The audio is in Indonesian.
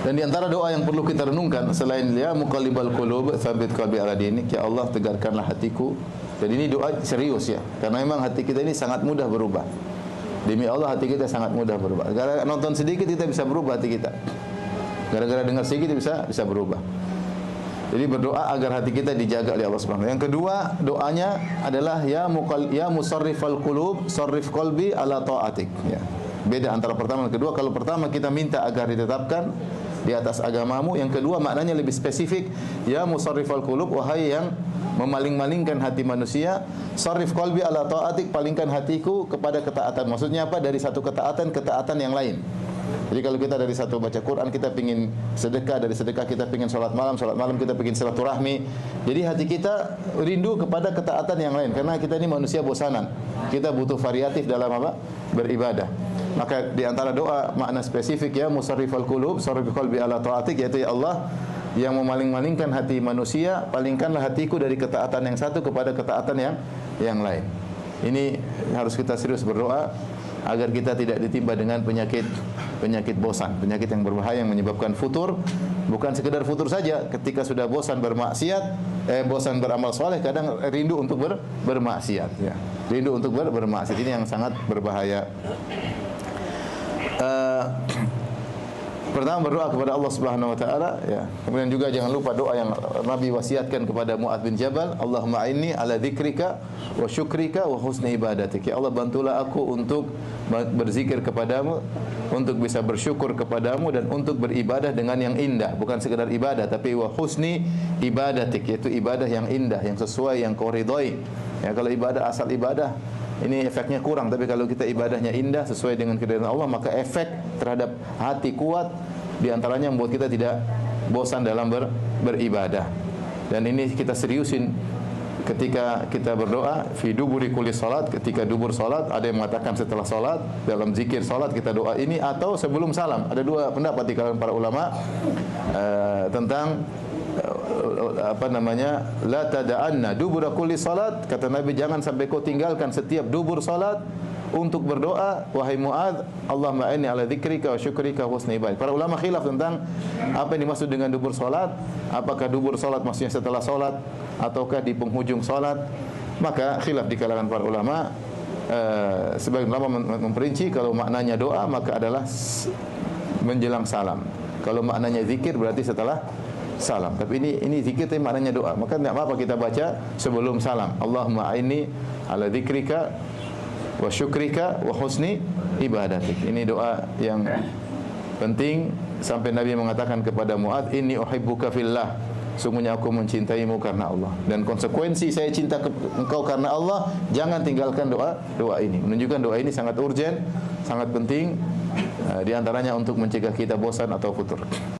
Dan di antara doa yang perlu kita renungkan selain ya muqallibal qulub tsabit qalbi ala dinik, ya Allah tegarkanlah hatiku. Jadi ini doa serius ya, karena memang hati kita ini sangat mudah berubah. Demi Allah hati kita sangat mudah berubah. Gara-gara nonton sedikit kita bisa berubah hati kita. Gara-gara dengar sedikit bisa berubah. Jadi berdoa agar hati kita dijaga oleh Allah Subhanahu wa taala. Yang kedua, doanya adalah ya musarrifal qulub, sarrif qalbi ala taatik, ya. Beda antara pertama dan kedua. Kalau pertama kita minta agar ditetapkan di atas agamamu, yang kedua maknanya lebih spesifik, ya musarrifal qulub, wahai yang memaling-malingkan hati manusia, sarrif qalbi ala taatik, palingkan hatiku kepada ketaatan. Maksudnya apa? Dari satu ketaatan yang lain. Jadi kalau kita dari satu baca Quran kita pingin sedekah, dari sedekah kita pingin salat malam kita pingin silaturahmi. Jadi hati kita rindu kepada ketaatan yang lain, karena kita ini manusia bosanan. Kita butuh variatif dalam apa? Beribadah. Maka di antara doa makna spesifik ya musarrifal qulub, sarrif qalbi ala taatik, yaitu ya Allah yang memaling-malingkan hati manusia, palingkanlah hatiku dari ketaatan yang satu kepada ketaatan yang lain. Ini harus kita serius berdoa agar kita tidak ditimpa dengan penyakit bosan, penyakit yang berbahaya yang menyebabkan futur. Bukan sekedar futur saja, ketika sudah bosan bermaksiat, bosan beramal soleh, kadang rindu untuk bermaksiat ya. Rindu untuk bermaksiat, ini yang sangat berbahaya. Pertama berdoa kepada Allah Subhanahu wa taala ya. Kemudian juga jangan lupa doa yang Nabi wasiatkan kepada Mu'adz bin Jabal, Allahumma inni ala dzikrika wa syukrika wa husni ibadatik. Ya Allah, bantulah aku untuk berzikir kepadamu, untuk bisa bersyukur kepadamu, dan untuk beribadah dengan yang indah, bukan sekedar ibadah tapi wa husni ibadatik, yaitu ibadah yang indah, yang sesuai, yang kau ridhoi. Ya, kalau ibadah asal ibadah ini efeknya kurang, tapi kalau kita ibadahnya indah sesuai dengan keridhaan Allah, maka efek terhadap hati kuat, di antaranya membuat kita tidak bosan dalam beribadah. Dan ini kita seriusin ketika kita berdoa fi duburi kulli salat, ketika dubur salat. Ada yang mengatakan setelah salat, dalam zikir salat kita doa ini, atau sebelum salam. Ada dua pendapat di kalangan para ulama tentang la tada'anna dubura kulli salat. Kata Nabi, jangan sampai kau tinggalkan setiap dubur salat untuk berdoa, wahai Mu'adz, Allahumma inni ala dzikrika wa syukrika wa husni ibadatik. Para ulama khilaf tentang apa yang dimaksud dengan dubur salat. Apakah dubur salat maksudnya setelah salat ataukah di penghujung salat? Maka khilaf di kalangan para ulama. Sebagian ulama memperinci kalau maknanya doa maka adalah menjelang salam. Kalau maknanya zikir berarti setelah salam. Tapi ini zikir tapi maknanya doa. Maka tidak apa-apa kita baca sebelum salam. Allahumma inni ala dzikrika wa syukrika wa husni ibadatik. Ini doa yang penting sampai Nabi mengatakan kepada Mu'adz, inni uhibbuka fillah. Sungguhnya aku mencintaimu karena Allah. Dan konsekuensi saya cinta engkau karena Allah, jangan tinggalkan doa ini. Menunjukkan doa ini sangat urgent, sangat penting, di antaranya untuk mencegah kita bosan atau futur.